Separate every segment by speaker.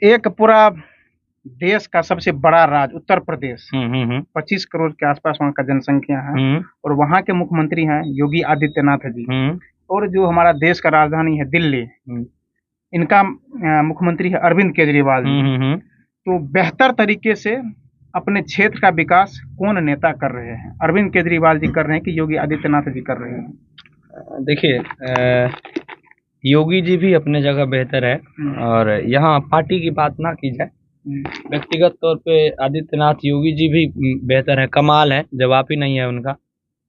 Speaker 1: एक पूरा देश का सबसे बड़ा राज्य उत्तर प्रदेश, 25 करोड़ के आसपास वहाँ का जनसंख्या है, और वहाँ के मुख्यमंत्री हैं योगी आदित्यनाथ जी, और जो हमारा देश का राजधानी है दिल्ली, इनका मुख्यमंत्री है अरविंद केजरीवाल जी। तो बेहतर तरीके से अपने क्षेत्र का विकास कौन नेता कर रहे हैं? अरविंद केजरीवाल जी कर रहे हैं कि योगी आदित्यनाथ जी कर रहे हैं?
Speaker 2: देखिए, योगी जी भी अपने जगह बेहतर है, और यहाँ पार्टी की बात ना की जाए, व्यक्तिगत तौर पे आदित्यनाथ योगी जी भी बेहतर है। कमाल है, जवाब ही नहीं है उनका।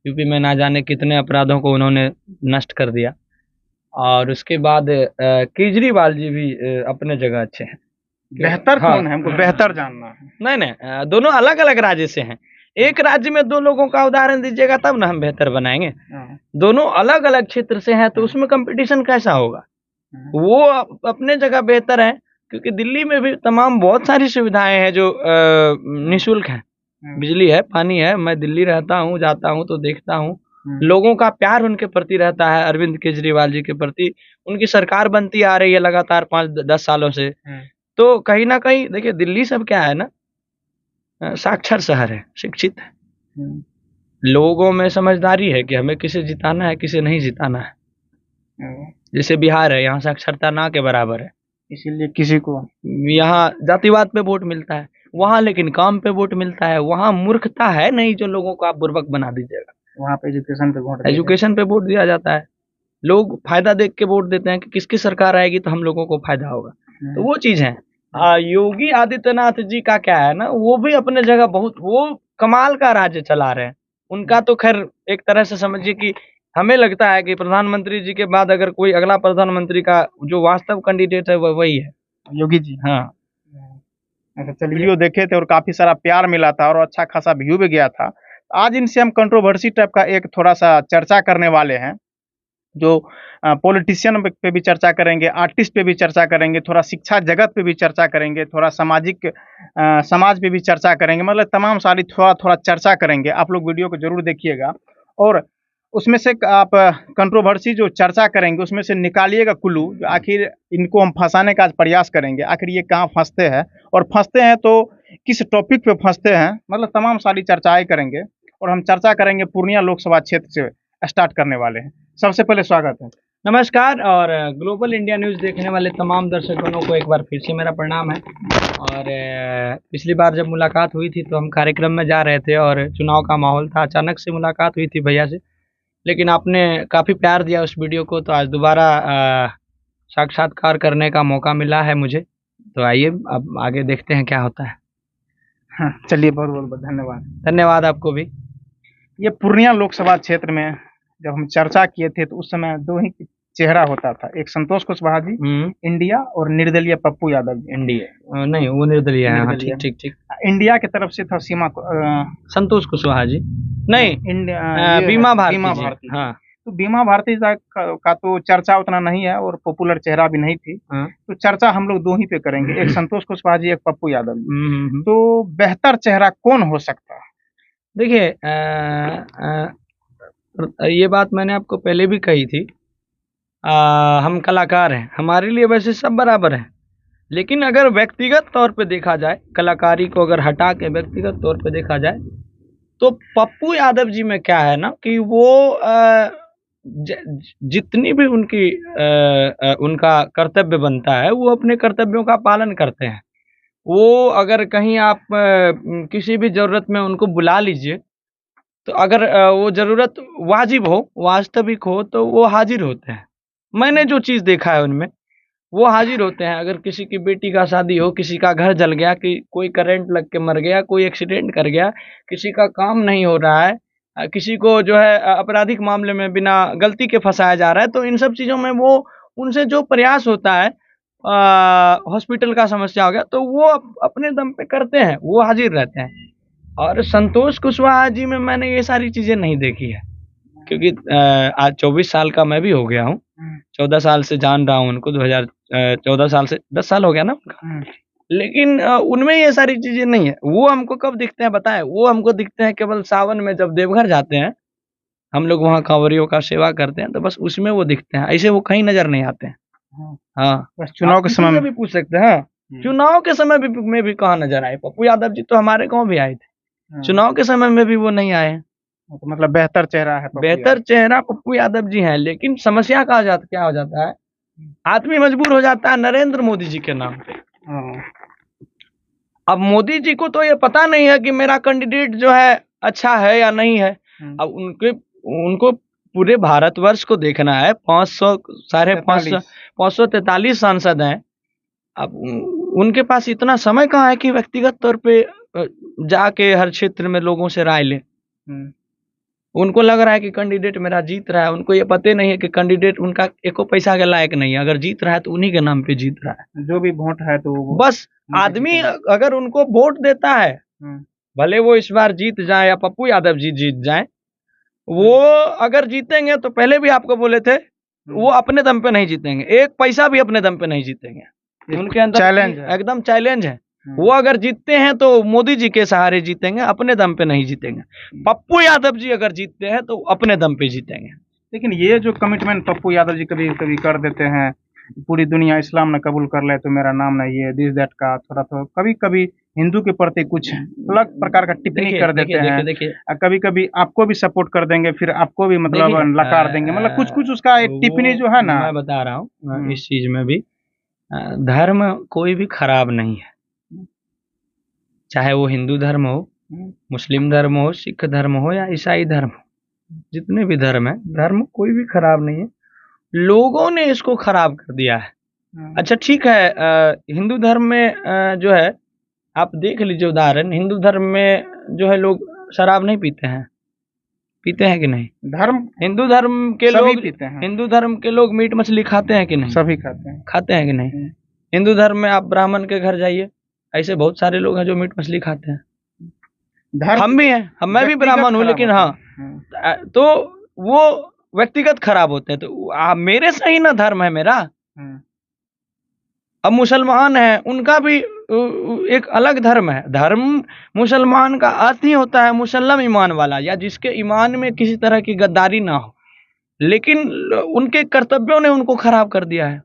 Speaker 2: यूपी में ना जाने कितने अपराधों को उन्होंने नष्ट कर दिया। और उसके बाद केजरीवाल जी भी अपने जगह अच्छे हैं।
Speaker 1: बेहतर कौन है, हमको बेहतर जानना है।
Speaker 2: नहीं, दोनों अलग अलग राज्य से हैं। एक राज्य में दो लोगों का उदाहरण दीजिएगा तब ना हम बेहतर बनाएंगे। दोनों अलग अलग क्षेत्र से हैं, तो उसमें कंपटीशन कैसा होगा? वो अपने जगह बेहतर है, क्योंकि दिल्ली में भी तमाम बहुत सारी सुविधाएं हैं जो निःशुल्क हैं। बिजली है, पानी है। मैं दिल्ली रहता हूँ, जाता हूँ तो देखता हूँ, लोगों का प्यार उनके प्रति रहता है, अरविंद केजरीवाल जी के प्रति। उनकी सरकार बनती आ रही है लगातार 5-10 सालों से। तो कहीं ना कहीं देखिए, दिल्ली सब क्या है ना, साक्षर शहर है, शिक्षित है, लोगों में समझदारी है कि हमें किसे जिताना है, किसे नहीं जिताना है। जैसे बिहार है, यहाँ साक्षरता ना के बराबर है,
Speaker 1: इसीलिए किसी को
Speaker 2: यहाँ जातिवाद पे वोट मिलता है, वहाँ लेकिन काम पे वोट मिलता है। वहाँ मूर्खता है नहीं जो लोगों को आप बुर्बक बना दीजिएगा।
Speaker 1: वहाँ पे
Speaker 2: एजुकेशन पे वोट दिया जाता है। लोग फायदा देख के वोट देते हैं कि किसकी सरकार आएगी तो हम लोगों को फायदा होगा। तो वो चीज है। योगी आदित्यनाथ जी का क्या है ना, वो भी अपने जगह बहुत वो कमाल का राज्य चला रहे हैं। उनका तो खैर एक तरह से समझिए कि हमें लगता है कि प्रधानमंत्री जी के बाद अगर कोई अगला प्रधानमंत्री का जो वास्तव कैंडिडेट है वह वही है,
Speaker 1: योगी जी।
Speaker 2: हाँ।
Speaker 1: अच्छा, चलिए, वीडियो देखे थे और काफी सारा प्यार मिला था और अच्छा खासा व्यू भी गया था। आज इनसे हम कंट्रोवर्सी टाइप का एक थोड़ा सा चर्चा करने वाले हैं, जो पॉलिटिशियन पे भी चर्चा करेंगे, आर्टिस्ट पे भी चर्चा करेंगे, थोड़ा शिक्षा जगत पे भी चर्चा करेंगे, थोड़ा सामाजिक समाज पे भी चर्चा करेंगे, मतलब तमाम सारी थोड़ा थोड़ा चर्चा करेंगे। आप लोग वीडियो को जरूर देखिएगा, और उसमें से आप कंट्रोवर्सी जो चर्चा करेंगे उसमें से निकालिएगा क्लू, आखिर इनको हम फंसाने का प्रयास करेंगे, आखिर ये कहाँ फंसते हैं, और फंसते हैं तो किस टॉपिक पे फंसते हैं, मतलब तमाम सारी चर्चाएं करेंगे। और हम चर्चा करेंगे पूर्णिया लोकसभा क्षेत्र से स्टार्ट करने वाले हैं। सबसे पहले स्वागत है।
Speaker 2: नमस्कार, और ग्लोबल इंडिया न्यूज़ देखने वाले तमाम दर्शकों को एक बार फिर से मेरा प्रणाम है। और पिछली बार जब मुलाकात हुई थी तो हम कार्यक्रम में जा रहे थे और चुनाव का माहौल था, अचानक से मुलाकात हुई थी भैया से, लेकिन आपने काफ़ी प्यार दिया उस वीडियो को, तो आज दोबारा साक्षात्कार करने का मौका मिला है मुझे। तो आइए अब आगे देखते हैं क्या होता है।
Speaker 1: हाँ, चलिए, बहुत बहुत धन्यवाद।
Speaker 2: धन्यवाद आपको भी।
Speaker 1: ये पूर्णिया लोकसभा क्षेत्र में जब हम चर्चा किए थे तो उस समय दो ही चेहरा होता था, एक संतोष कुशवाहा जी इंडिया और निर्दलीय पप्पू यादव जी।
Speaker 2: इंडिया नहीं, वो निर्दलीय है। हाँ, ठीक।
Speaker 1: इंडिया की तरफ से था
Speaker 2: संतोष कुशवाहा जी, नहीं बीमा भारती। हाँ,
Speaker 1: तो बीमा भारती का तो चर्चा उतना नहीं है और पॉपुलर चेहरा भी नहीं थी। तो चर्चा हम लोग दो ही पे करेंगे, एक संतोष कुशवाहा जी, एक पप्पू यादव जी। तो बेहतर चेहरा कौन हो सकता है?
Speaker 2: देखिए, ये बात मैंने आपको पहले भी कही थी। हम कलाकार हैं, हमारे लिए वैसे सब बराबर है, लेकिन अगर व्यक्तिगत तौर पे देखा जाए, कलाकारी को अगर हटा के व्यक्तिगत तौर पे देखा जाए, तो पप्पू यादव जी में क्या है ना कि वो जितनी भी उनका कर्तव्य बनता है, वो अपने कर्तव्यों का पालन करते हैं। वो अगर कहीं आप किसी भी ज़रूरत में उनको बुला लीजिए, तो अगर वो ज़रूरत वाजिब हो, वास्तविक हो, तो वो हाजिर होते हैं। मैंने जो चीज़ देखा है उनमें, वो हाजिर होते हैं। अगर किसी की बेटी का शादी हो, किसी का घर जल गया, कि कोई करंट लग के मर गया, कोई एक्सीडेंट कर गया, किसी का काम नहीं हो रहा है, किसी को जो है आपराधिक मामले में बिना गलती के फंसाया जा रहा है, तो इन सब चीज़ों में वो उनसे जो प्रयास होता है, हॉस्पिटल का समस्या हो गया, तो वो अपने दम पे करते हैं, वो हाजिर रहते हैं। और संतोष कुशवाहा जी में मैंने ये सारी चीज़ें नहीं देखी है, क्योंकि आज 24 साल का मैं भी हो गया हूँ। 14 साल से जान रहा हूँ उनको, 2014 साल से 10 साल हो गया ना उनका। लेकिन उनमें ये सारी चीज़ें नहीं है। वो हमको कब दिखते हैं बताएं? वो हमको दिखते हैं केवल सावन में, जब देवघर जाते हैं हम लोग, वहाँ कांवरियों का सेवा करते हैं, तो बस उसमें वो दिखते हैं, ऐसे वो कहीं नजर नहीं आते हैं। हाँ,
Speaker 1: बस चुनाव के समय में
Speaker 2: भी पूछ सकते हैं। चुनाव के समय में भी कहाँ नजर आए? पप्पू यादव जी तो हमारे गांव भी आए थे, चुनाव के समय में भी वो नहीं आए हैं।
Speaker 1: तो मतलब बेहतर चेहरा है,
Speaker 2: बेहतर चेहरा पप्पू यादव जी हैं, लेकिन समस्या क्या हो जाता है, आदमी मजबूर हो जाता है नरेंद्र मोदी जी के नाम पे। अब मोदी जी को तो ये पता नहीं है कि मेरा कैंडिडेट जो है अच्छा है या नहीं है। अब उनको पूरे भारतवर्ष को देखना है, 543 सांसद हैं। अब उनके पास इतना समय कहाँ है कि व्यक्तिगत तौर पे जाके हर क्षेत्र में लोगों से राय ले। उनको लग रहा है कि कैंडिडेट मेरा जीत रहा है, उनको ये पता नहीं है कि कैंडिडेट उनका एको पैसा के लायक नहीं है। अगर जीत रहा है तो उन्हीं के नाम पे जीत रहा है,
Speaker 1: जो भी वोट है तो
Speaker 2: बस आदमी अगर उनको वोट देता है, भले वो इस बार जीत जाए या पप्पू यादव जी जीत जाए, वो अगर जीतेंगे तो पहले भी आपको बोले थे, वो अपने दम पे नहीं जीतेंगे, एक पैसा भी अपने दम पे नहीं जीतेंगे। उनके अंदर
Speaker 1: चैलेंज
Speaker 2: एकदम चैलेंज है। वो अगर जीतते हैं तो मोदी जी के सहारे जीतेंगे, अपने दम पे नहीं जीतेंगे। पप्पू यादव जी अगर जीतते हैं तो अपने दम पे जीतेंगे।
Speaker 1: लेकिन ये जो कमिटमेंट पप्पू यादव जी कभी कभी कर देते हैं, पूरी दुनिया इस्लाम न कबूल कर ले तो मेरा नाम नहीं है, दिस दैट का थोड़ा कभी कभी हिंदू के प्रति कुछ अलग प्रकार का टिप्पणी कर देते हैं। कभी कभी आपको भी सपोर्ट कर देंगे, फिर आपको भी मतलब लकार देंगे, मतलब कुछ कुछ उसका एक टिप्पणी जो है ना।
Speaker 2: मैं बता रहा हूँ इस चीज में भी, धर्म कोई भी खराब नहीं है, चाहे वो हिंदू धर्म हो, मुस्लिम धर्म हो, सिख धर्म हो या ईसाई धर्म हो, जितने भी धर्म है, धर्म कोई भी खराब नहीं है। लोगों ने इसको खराब कर दिया है। अच्छा ठीक है, हिंदू धर्म में जो है, आप देख लीजिए उदाहरण, हिंदू धर्म में जो है लोग शराब नहीं पीते हैं, पीते हैं कि नहीं? हिंदू धर्म के लोग
Speaker 1: पीते हैं।
Speaker 2: हिंदू धर्म के लोग मीट मछली खाते हैं कि नहीं?
Speaker 1: सभी खाते हैं
Speaker 2: कि नहीं? हिंदू धर्म में आप ब्राह्मण के घर जाइए, ऐसे बहुत सारे लोग हैं जो मीट मछली खाते हैं। हम भी हैं, मैं भी ब्राह्मण हूँ, लेकिन हाँ, तो वो व्यक्तिगत खराब होते हैं। तो मेरे से ही ना धर्म है मेरा। अब मुसलमान है, उनका भी एक अलग धर्म है। धर्म मुसलमान का अर्थ ही होता है मुसल्लम ईमान वाला, या जिसके ईमान में किसी तरह की गद्दारी ना हो। लेकिन उनके कर्तव्यों ने उनको खराब कर दिया है।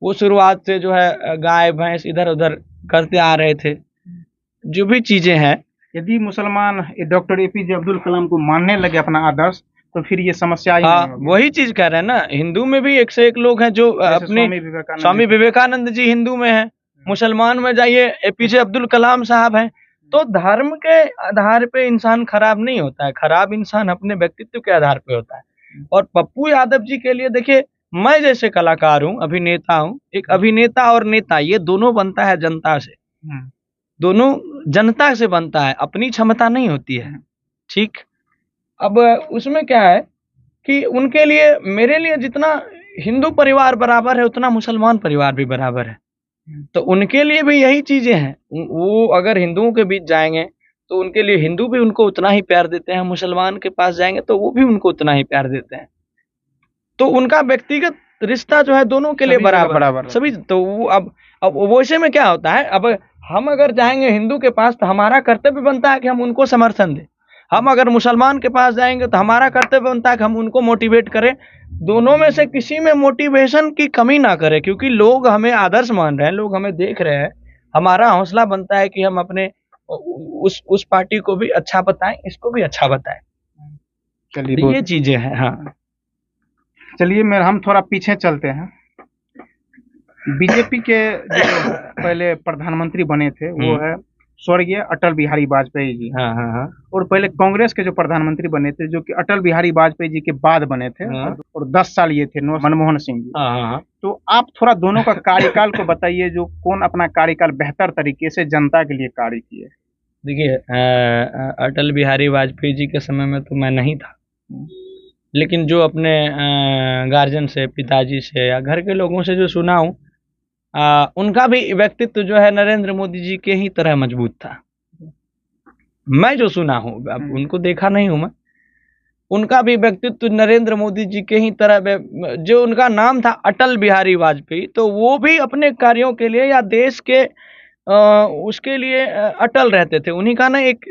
Speaker 2: वो शुरुआत से जो है गाय भैंस इधर उधर करते आ रहे थे, जो भी चीजें हैं।
Speaker 1: यदि मुसलमान डॉक्टर APJ अब्दुल कलाम को मानने लगे अपना आदर्श, तो फिर ये समस्या ही नहीं होगी।
Speaker 2: वही चीज कह रहे हैं ना, हिंदू में भी एक से एक लोग हैं जो अपने स्वामी विवेकानंद जी हिंदू में हैं, मुसलमान में जाइए APJ अब्दुल कलाम साहब हैं। तो धर्म के आधार पे इंसान खराब नहीं होता है, खराब इंसान अपने व्यक्तित्व के आधार पे होता है। और पप्पू यादव जी के लिए देखिए, मैं जैसे कलाकार हूँ, अभिनेता हूँ, एक अभिनेता और नेता ये दोनों बनता है जनता से, दोनों जनता से बनता है, अपनी क्षमता नहीं होती है। ठीक, अब उसमें क्या है कि उनके लिए, मेरे लिए जितना हिंदू परिवार बराबर है, उतना मुसलमान परिवार भी बराबर है। तो उनके लिए भी यही चीजें हैं। वो अगर हिंदुओं के बीच जाएंगे तो उनके लिए हिंदू भी उनको उतना ही प्यार देते हैं, मुसलमान के पास जाएंगे तो वो भी उनको उतना ही प्यार देते हैं। तो उनका व्यक्तिगत रिश्ता जो है दोनों के लिए बराबर सभी। तो वो अब वैसे में क्या होता है, अब हम अगर जाएंगे हिंदू के पास तो हमारा कर्तव्य बनता है कि हम उनको समर्थन दें। हम अगर मुसलमान के पास जाएंगे तो हमारा कर्तव्य बनता है कि हम उनको मोटिवेट करें। दोनों में से किसी में मोटिवेशन की कमी ना करें, क्योंकि लोग हमें आदर्श मान रहे हैं, लोग हमें देख रहे हैं। हमारा हौसला बनता है कि हम अपने उस पार्टी को भी अच्छा बताएं, इसको भी अच्छा बताएं। चलिए, ये चीजें हैं। हाँ,
Speaker 1: चलिए हम थोड़ा पीछे चलते हैं। बीजेपी के जो पहले प्रधानमंत्री बने थे वो है स्वर्गीय अटल बिहारी वाजपेयी जी।
Speaker 2: हाँ।
Speaker 1: और पहले कांग्रेस के जो प्रधानमंत्री बने थे, जो कि अटल बिहारी वाजपेयी जी के बाद बने थे, और 10 साल ये थे मनमोहन सिंह जी। तो आप थोड़ा दोनों का कार्यकाल को बताइए, जो कौन अपना कार्यकाल बेहतर तरीके से जनता के लिए कार्य किए।
Speaker 2: देखिए, अटल बिहारी वाजपेयी जी के समय में तो मैं नहीं था, लेकिन जो अपने गार्जियन से, पिताजी से या घर के लोगों से जो सुना हूँ, उनका भी व्यक्तित्व जो है नरेंद्र मोदी जी के ही तरह मजबूत था। मैं जो सुना हूँ, अब उनको देखा नहीं हूँ मैं, उनका भी व्यक्तित्व नरेंद्र मोदी जी के ही तरह, जो उनका नाम था अटल बिहारी वाजपेयी, तो वो भी अपने कार्यों के लिए या देश के उसके लिए अटल रहते थे। उन्हीं का ना एक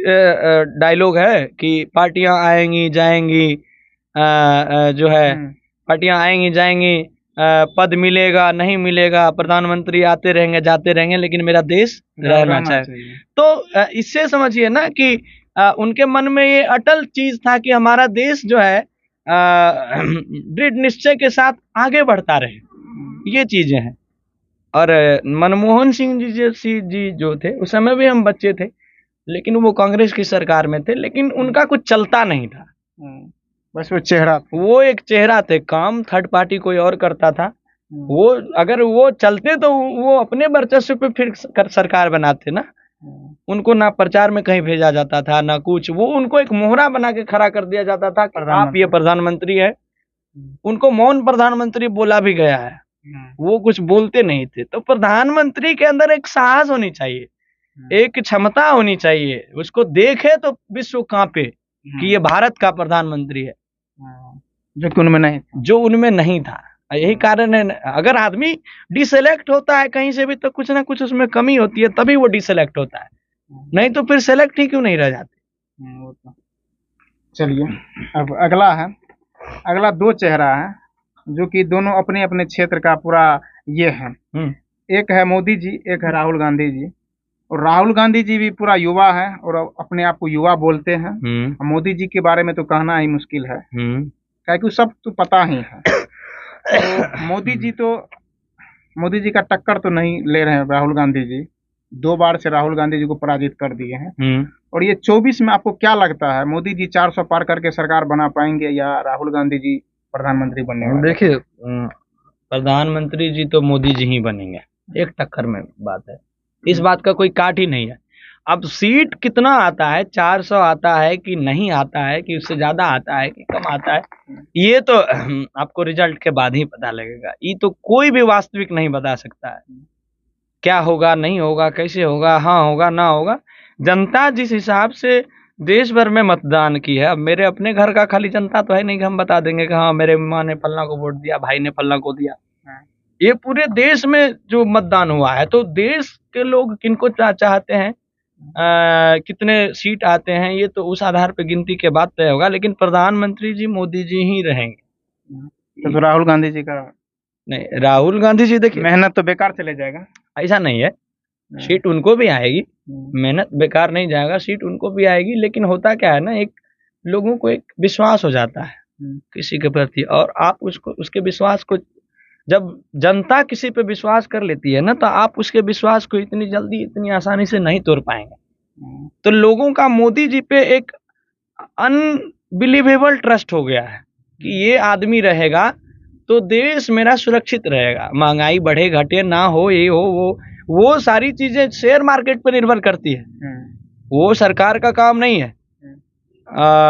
Speaker 2: डायलॉग है कि पार्टियां आएंगी जाएंगी, जो है पार्टियां आएंगी जाएंगी, पद मिलेगा नहीं मिलेगा, प्रधानमंत्री आते रहेंगे जाते रहेंगे, लेकिन मेरा देश रहना चाहिए। तो इससे समझिए ना कि उनके मन में ये अटल चीज था कि हमारा देश जो है दृढ़ निश्चय के साथ आगे बढ़ता रहे, ये चीजें हैं। और मनमोहन सिंह जी जो थे उस समय भी हम बच्चे थे, लेकिन वो कांग्रेस की सरकार में थे, लेकिन उनका कुछ चलता नहीं था,
Speaker 1: बस वो चेहरा,
Speaker 2: वो एक चेहरा थे, काम थर्ड पार्टी कोई और करता था। वो अगर वो चलते तो वो अपने वर्चस्व पे फिर सरकार बनाते ना, उनको ना प्रचार में कहीं भेजा जाता था ना कुछ, वो उनको एक मोहरा बना के खड़ा कर दिया जाता था कि आप ये प्रधानमंत्री है। उनको मौन प्रधानमंत्री बोला भी गया है, वो कुछ बोलते नहीं थे। तो प्रधानमंत्री के अंदर एक साहस होनी चाहिए, एक क्षमता होनी चाहिए, उसको देखे तो विश्व कांपे कि ये भारत का प्रधानमंत्री है, जो उनमें नहीं था। यही कारण है, अगर आदमी डिसेलेक्ट होता है कहीं से भी तो कुछ ना कुछ उसमें कमी होती है, तभी वो डिसेलेक्ट होता है, नहीं तो फिर सेलेक्ट ही क्यों नहीं रह जाते।
Speaker 1: चलिए अब अगला दो चेहरा है जो कि दोनों अपने अपने क्षेत्र का पूरा ये है। एक है मोदी जी, एक है राहुल गांधी जी। और राहुल गांधी जी भी पूरा युवा है और अपने आप को युवा बोलते हैं। मोदी जी के बारे में तो कहना ही मुश्किल है, क्योंकि सब तो पता ही है। तो मोदी जी का टक्कर तो नहीं ले रहे हैं राहुल गांधी जी, 2 बार से राहुल गांधी जी को पराजित कर दिए हैं। और ये 24 में आपको क्या लगता है, मोदी जी 400 पार करके सरकार बना पाएंगे या राहुल गांधी जी प्रधानमंत्री बनने वाले?
Speaker 2: देखिए, प्रधानमंत्री जी तो मोदी जी ही बनेंगे, एक टक्कर में बात है, इस बात का कोई काट ही नहीं है। अब सीट कितना आता है, 400 आता है कि नहीं आता है, कि उससे ज्यादा आता है कि कम आता है, ये तो आपको रिजल्ट के बाद ही पता लगेगा। ये तो कोई भी वास्तविक नहीं बता सकता है क्या होगा नहीं होगा, कैसे होगा, हाँ होगा ना होगा। जनता जिस हिसाब से देश भर में मतदान की है, अब मेरे अपने घर का खाली जनता तो है नहीं कि हम बता देंगे कि हाँ मेरे माँ ने फलना को वोट दिया, भाई ने फलना को दिया। ये पूरे देश में जो मतदान हुआ है, तो देश के लोग किनको चाहते हैं, कितने सीट आते हैं, ये तो उस आधार पे गिनती के बाद तय होगा। लेकिन प्रधानमंत्री जी मोदी जी ही रहेंगे।
Speaker 1: तो राहुल गांधी जी का
Speaker 2: नहीं, राहुल गांधी जी देखिए
Speaker 1: मेहनत तो बेकार चले जाएगा,
Speaker 2: ऐसा नहीं है, सीट उनको भी आएगी, मेहनत बेकार नहीं जाएगा, सीट उनको भी आएगी। लेकिन होता क्या है ना, एक लोगों को एक विश्वास हो जाता है किसी के प्रति, और आप उसको उसके विश्वास को, जब जनता किसी पे विश्वास कर लेती है ना, तो आप उसके विश्वास को इतनी जल्दी इतनी आसानी से नहीं तोड़ पाएंगे। तो लोगों का मोदी जी पे एक अनबिलीवेबल ट्रस्ट हो गया है कि ये आदमी रहेगा तो देश मेरा सुरक्षित रहेगा, महंगाई बढ़े घटे ना हो, ये हो वो सारी चीजें शेयर मार्केट पर निर्भर करती है, वो सरकार का काम नहीं है।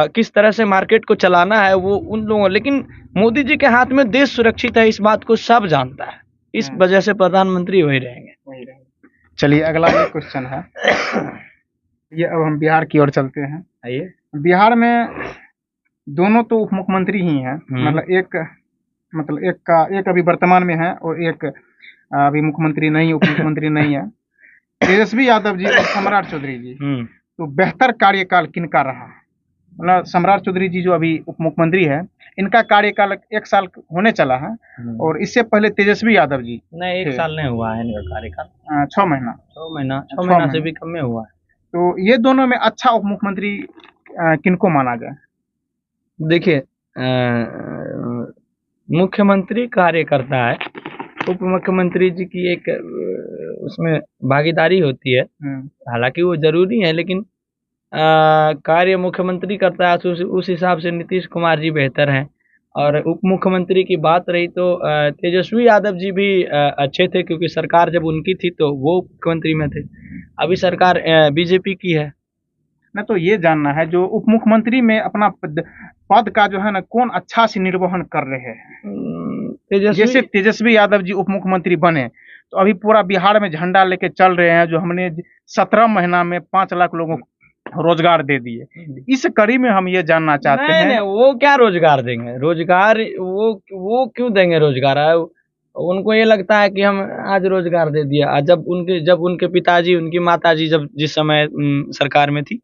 Speaker 2: किस तरह से मार्केट को चलाना है वो उन लोगों, लेकिन मोदी जी के हाथ में देश सुरक्षित है, इस बात को सब जानता है, इस वजह से प्रधानमंत्री वही रहेंगे।
Speaker 1: चलिए अगला ये क्वेश्चन है, ये अब हम बिहार की ओर चलते हैं।
Speaker 2: आइए,
Speaker 1: बिहार में दोनों तो उप मुख्यमंत्री ही हैं, मतलब एक अभी वर्तमान में है और एक अभी मुख्यमंत्री नहीं, उप मुख्यमंत्री नहीं है, तेजस्वी यादव जी और सम्राट चौधरी जी। तो बेहतर कार्यकाल किनका रहा? मतलब सम्राट चौधरी जी जो अभी उप मुख्यमंत्री है, इनका कार्यकाल 1 साल होने चला है, और इससे पहले तेजस्वी यादव जी
Speaker 2: नहीं, 1 साल नहीं हुआ है इनका कार्यकाल,
Speaker 1: 6 महीना
Speaker 2: 6 महीना से भी कम में हुआ है।
Speaker 1: तो ये दोनों में अच्छा उप मुख्यमंत्री किनको माना जाए?
Speaker 2: देखिए, मुख्यमंत्री कार्य करता है, उप मुख्यमंत्री जी की एक उसमें भागीदारी होती है, हालांकि वो जरूरी है, लेकिन कार्य मुख्यमंत्री करता है, उस हिसाब से नीतीश कुमार जी बेहतर हैं। और उप मुख्यमंत्री की बात रही तो तेजस्वी यादव जी भी अच्छे थे, क्योंकि सरकार जब उनकी थी तो वो मुख्यमंत्री में थे, अभी सरकार बीजेपी की है
Speaker 1: ना। तो ये जानना है, जो उप मुख्यमंत्री में अपना पद का जो है ना, कौन अच्छा से निर्वहन कर रहे हैं? जैसे तेजस्वी यादव जी उप मुख्यमंत्री बने तो अभी पूरा बिहार में झंडा लेके चल रहे हैं, जो हमने 17 महीना में 5 लाख लोगों को रोजगार दे दिए। इस कड़ी में हम ये जानना चाहते हैं।
Speaker 2: नहीं, वो क्या रोजगार देंगे, रोजगार वो क्यों देंगे रोजगार? उनको ये लगता है कि हम आज रोजगार दे दिया, जब उनके पिताजी उनकी माताजी जब जिस समय सरकार में थी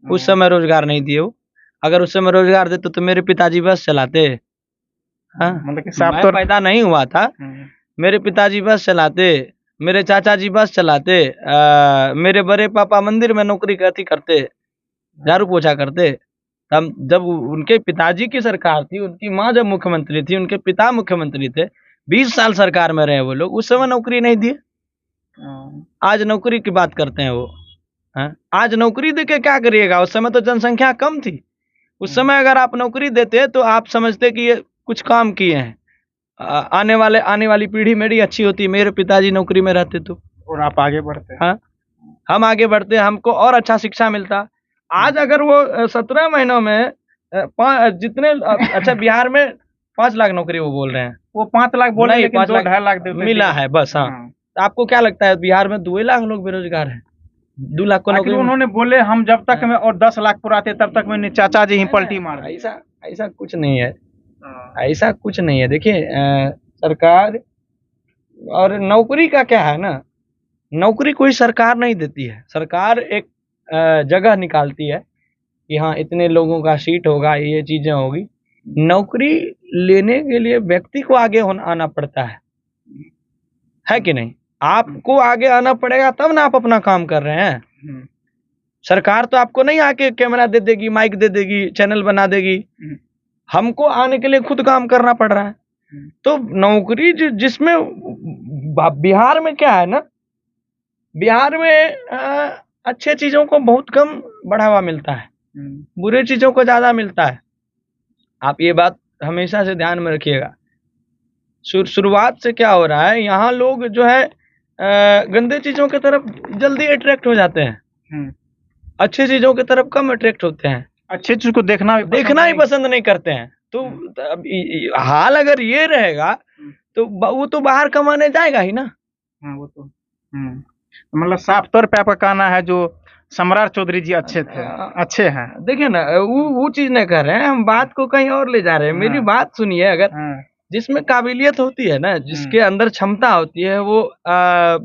Speaker 2: उस समय रोजगार नहीं दिए वो। अगर उस समय रोजगार देते तो मेरे पिताजी बस चलाते, हाँ,
Speaker 1: मतलब कि साफ
Speaker 2: मैं
Speaker 1: तौर
Speaker 2: पैदा नहीं हुआ था, मेरे पिताजी बस चलाते, मेरे चाचा जी बस चलाते, मेरे बड़े पापा मंदिर में नौकरी करते, झाड़ू पोछा करते। हम जब उनके पिताजी की सरकार थी, उनकी माँ जब मुख्यमंत्री थी, उनके पिता मुख्यमंत्री थे, 20 साल सरकार में रहे वो लोग, उस समय नौकरी नहीं दिए। आज नौकरी की बात करते हैं वो। हाँ? आज नौकरी देके क्या करिएगा? उस समय तो जनसंख्या कम थी। उस समय अगर आप नौकरी देते तो आप समझते कि ये कुछ काम किए हैं, आने वाली पीढ़ी मेरी अच्छी होती, मेरे पिताजी नौकरी में रहते तो,
Speaker 1: और आप आगे बढ़ते।
Speaker 2: हाँ, हम आगे बढ़ते, हमको और अच्छा शिक्षा मिलता। आज अगर वो 17 महीनों में जितने अच्छा बिहार में 5 लाख नौकरी वो बोल रहे हैं,
Speaker 1: वो 5 लाख बोले
Speaker 2: नहीं,
Speaker 1: लेकिन
Speaker 2: 5 लाख
Speaker 1: 2-2.5 लाख
Speaker 2: मिला है बस। हाँ, तो आपको क्या लगता है बिहार में 2 लाख लोग बेरोजगार हैं? 2 लाख को
Speaker 1: आखिर
Speaker 2: नौकरी
Speaker 1: उन्होंने बोले हम जब तक में और 10 लाख पुराते तब तक में चाचा जी ही पलटी मार दी।
Speaker 2: ऐसा ऐसा कुछ नहीं है, ऐसा कुछ नहीं है। देखिए सरकार और नौकरी का क्या है ना, नौकरी कोई सरकार नहीं देती है। सरकार एक जगह निकालती है कि हाँ इतने लोगों का सीट होगा, ये चीजें होगी। नौकरी लेने के लिए व्यक्ति को आगे आना पड़ता है कि नहीं? आपको आगे आना पड़ेगा तब ना आप अपना काम कर रहे हैं। सरकार तो आपको नहीं आके कैमरा दे देगी, माइक दे देगी, चैनल बना देगी। हमको आने के लिए खुद काम करना पड़ रहा है। तो नौकरी जिसमें बिहार में क्या है ना, बिहार में अच्छे चीजों को बहुत कम बढ़ावा मिलता है, बुरे चीजों को ज्यादा मिलता है। आप ये बात हमेशा से ध्यान में रखिएगा। शुरुआत से क्या हो रहा है, यहाँ लोग जो है गंदे चीजों की तरफ जल्दी अट्रैक्ट हो जाते हैं, अच्छे चीजों की तरफ कम अट्रैक्ट होते हैं, अच्छे चीज को देखना ही पसंद नहीं करते हैं। तो अब हाल अगर ये रहेगा तो वो तो बाहर कमाने जाएगा ही ना।
Speaker 1: वो तो मतलब साफ तौर पे आपका कहना है जो सम्राट चौधरी जी अच्छे थे, अच्छे हैं।
Speaker 2: देखिए ना, वो चीज नहीं कर रहे हैं, हम बात को कहीं और ले जा रहे हैं। मेरी बात सुनिए। अगर जिसमें काबिलियत होती है ना, जिसके अंदर क्षमता होती है, वो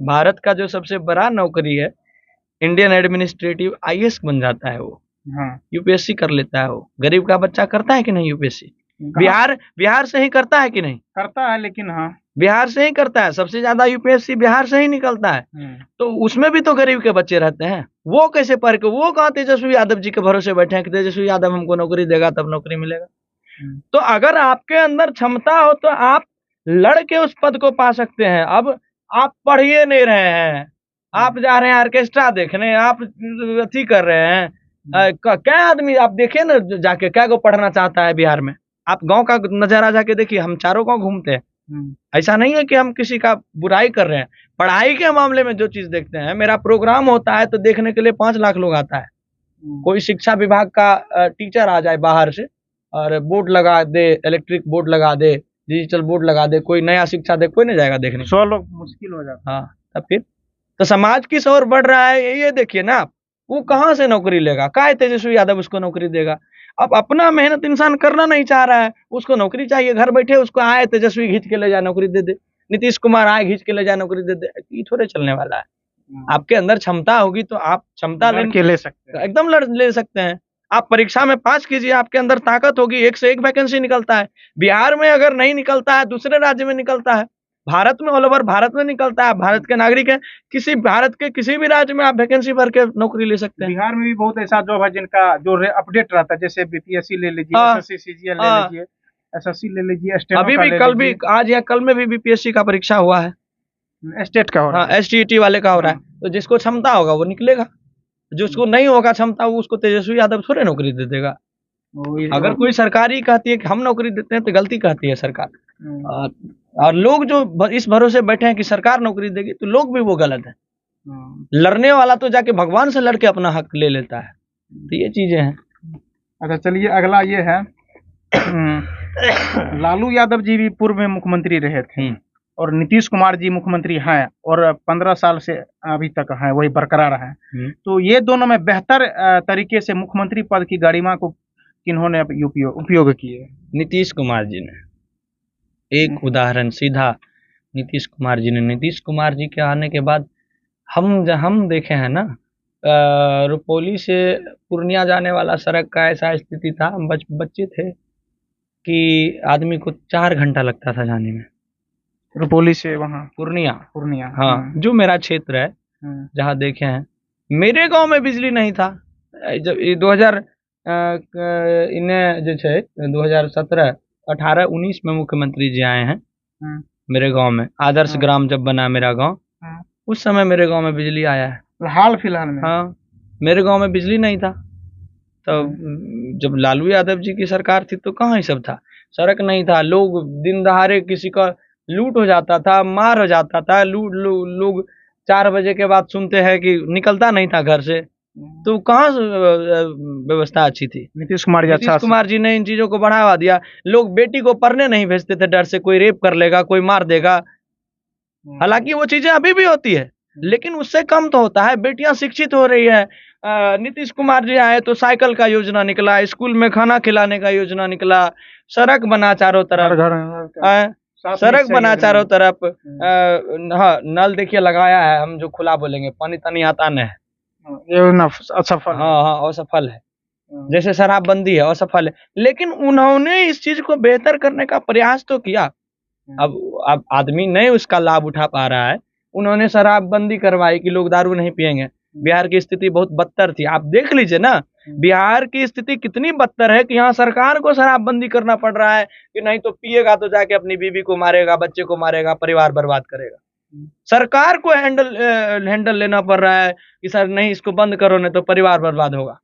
Speaker 2: भारत का जो सबसे बड़ा नौकरी है इंडियन एडमिनिस्ट्रेटिव IAS बन जाता है वो। यूपीएससी कर लेता है वो। गरीब का बच्चा करता है कि नहीं यूपीएससी? बिहार से ही करता है कि नहीं?
Speaker 1: करता है, लेकिन हाँ
Speaker 2: बिहार से ही करता है। सबसे ज्यादा यूपीएससी बिहार से ही निकलता है। तो उसमें भी तो गरीब के बच्चे रहते हैं। वो कैसे पढ़ के, वो कहाँ तेजस्वी यादव जी के भरोसे बैठे हैं कि तेजस्वी यादव हमको नौकरी देगा तब नौकरी मिलेगा? तो अगर आपके अंदर क्षमता हो तो आप लड़ के उस पद को पा सकते हैं। अब आप पढ़ ही नहीं रहे हैं, आप जा रहे हैं ऑर्केस्ट्रा देखने, आप अथी कर रहे हैं। क्या आदमी आप देखिए ना, जाके क्या को पढ़ना चाहता है बिहार में? आप गांव का नजारा जाके देखिए। हम चारों गांव घूमते हैं, ऐसा नहीं है कि हम किसी का बुराई कर रहे हैं। पढ़ाई के मामले में जो चीज देखते हैं, मेरा प्रोग्राम होता है तो देखने के लिए 5 लाख लोग आता है। कोई शिक्षा विभाग का टीचर आ जाए बाहर से और बोर्ड लगा दे, इलेक्ट्रिक बोर्ड लगा दे, डिजिटल बोर्ड लगा दे, कोई नया शिक्षा दे, कोई नहीं जाएगा देखने।
Speaker 1: 100 लोग मुश्किल हो जाता है।
Speaker 2: हाँ, तब फिर तो समाज की ओर बढ़ रहा है। ये देखिए ना, वो कहाँ से नौकरी लेगा? काय तेजस्वी यादव उसको नौकरी देगा? अब अपना मेहनत इंसान करना नहीं चाह रहा है, उसको नौकरी चाहिए। घर बैठे उसको आए तेजस्वी घींच के ले जाए नौकरी दे दे, नीतीश कुमार आए घींच के ले जाए नौकरी दे दे। ये थोड़े चलने वाला है। आपके अंदर क्षमता होगी तो आप क्षमता
Speaker 1: ले सकते हैं,
Speaker 2: एकदम ले सकते हैं। आप परीक्षा में पास कीजिए, आपके अंदर ताकत होगी, 1 से 1 वैकेंसी निकलता है। बिहार में अगर नहीं निकलता है, दूसरे राज्य में निकलता है, भारत में, ऑल ओवर भारत में निकलता है। भारत के नागरिक है, भारत के किसी भी राज्य में आप वैकेंसी भर के नौकरी ले सकते हैं।
Speaker 1: बिहार में भी बहुत ऐसा जॉब है जिनका जो अपडेट रहता है, जैसे बीपीएससी ले लीजिए, एसएससी सीजीएल ले लीजिए, एसएससी ले लीजिए,
Speaker 2: अभी भी कल भी, आज या कल में भी बीपीएससी का परीक्षा हुआ है,
Speaker 1: स्टेट का हो रहा है,
Speaker 2: STET वाले का हो रहा है। तो जिसको क्षमता होगा वो निकलेगा, जिसको नहीं होगा क्षमता, वो उसको तेजस्वी यादव थोड़े नौकरी दे देगा। अगर कोई सरकारी कहती है कि हम नौकरी देते हैं तो गलती कहती है सरकार। और लोग जो इस भरोसे बैठे हैं कि सरकार नौकरी देगी, तो लोग भी वो गलत है। लड़ने वाला तो जाके भगवान से लड़के अपना हक ले लेता है। तो ये चीजें हैं।
Speaker 1: अच्छा चलिए, अगला ये है लालू यादव जी भी पूर्व में मुख्यमंत्री रहे थे और नीतीश कुमार जी मुख्यमंत्री हैं और 15 साल से अभी तक हैं, वही बरकरार हैं। तो ये दोनों में बेहतर तरीके से मुख्यमंत्री पद की गरिमा को किन्होंने उपयोग किए?
Speaker 2: नीतीश कुमार जी ने। एक उदाहरण सीधा नीतीश कुमार जी ने। नीतीश कुमार जी के आने के बाद हम देखे हैं ना, रुपौली से पूर्णिया जाने वाला सड़क का ऐसा स्थिति था। हम बच्चे थे, कि आदमी को 4 घंटा लगता था जाने में,
Speaker 1: रुपौली से वहाँ
Speaker 2: पूर्णिया।
Speaker 1: पूर्णिया।
Speaker 2: हाँ, जो मेरा क्षेत्र है, जहाँ देखे हैं, मेरे गांव में बिजली नहीं था। जब ये 2000 इन्हें जो है 2017, 18, 19 में मुख्यमंत्री जी आए हैं मेरे गांव में। आदर्श ग्राम जब बना मेरा गांव, उस समय मेरे गांव में बिजली आया है,
Speaker 1: हाल फिलहाल में।
Speaker 2: हाँ, मेरे गांव में बिजली नहीं था। तो जब लालू यादव जी की सरकार थी तो कहाँ ही सब था, सड़क नहीं था, लोग दिन दहाड़े किसी का लूट हो जाता था, मार हो जाता था, लोग 4 बजे के बाद सुनते हैं कि निकलता नहीं था घर से। तो कहाँ व्यवस्था अच्छी थी।
Speaker 1: नीतीश कुमार
Speaker 2: जी ने इन चीजों को बढ़ावा दिया। लोग बेटी को पढ़ने नहीं भेजते थे, डर से कोई रेप कर लेगा, कोई मार देगा। हालांकि वो चीजें अभी भी होती है, लेकिन उससे कम तो होता है। बेटियां शिक्षित हो रही है। नीतीश कुमार जी आए तो साइकिल का योजना निकला, स्कूल में खाना खिलाने का योजना निकला, सड़क बना चारों तरफ, सड़क बना चारों तरफ। हाँ, नल देखिए लगाया है, हम जो खुला बोलेंगे, पानी तानी आता नहीं है,
Speaker 1: ये असफल।
Speaker 2: हाँ, असफल है। जैसे शराबबंदी है, असफल है, लेकिन उन्होंने इस चीज को बेहतर करने का प्रयास तो किया। अब आदमी नहीं उसका लाभ उठा पा रहा है। उन्होंने शराबबंदी करवाई कि लोग दारू नहीं पिएंगे। बिहार की स्थिति बहुत बदतर थी, आप देख लीजिए ना, बिहार की स्थिति कितनी बदतर है कि यहाँ सरकार को शराबबंदी करना पड़ रहा है कि नहीं तो पिएगा तो जाके अपनी बीवी को मारेगा, बच्चे को मारेगा, परिवार बर्बाद करेगा। सरकार को हैंडल लेना पड़ रहा है कि सर नहीं, इसको बंद करो, नहीं तो परिवार बर्बाद होगा,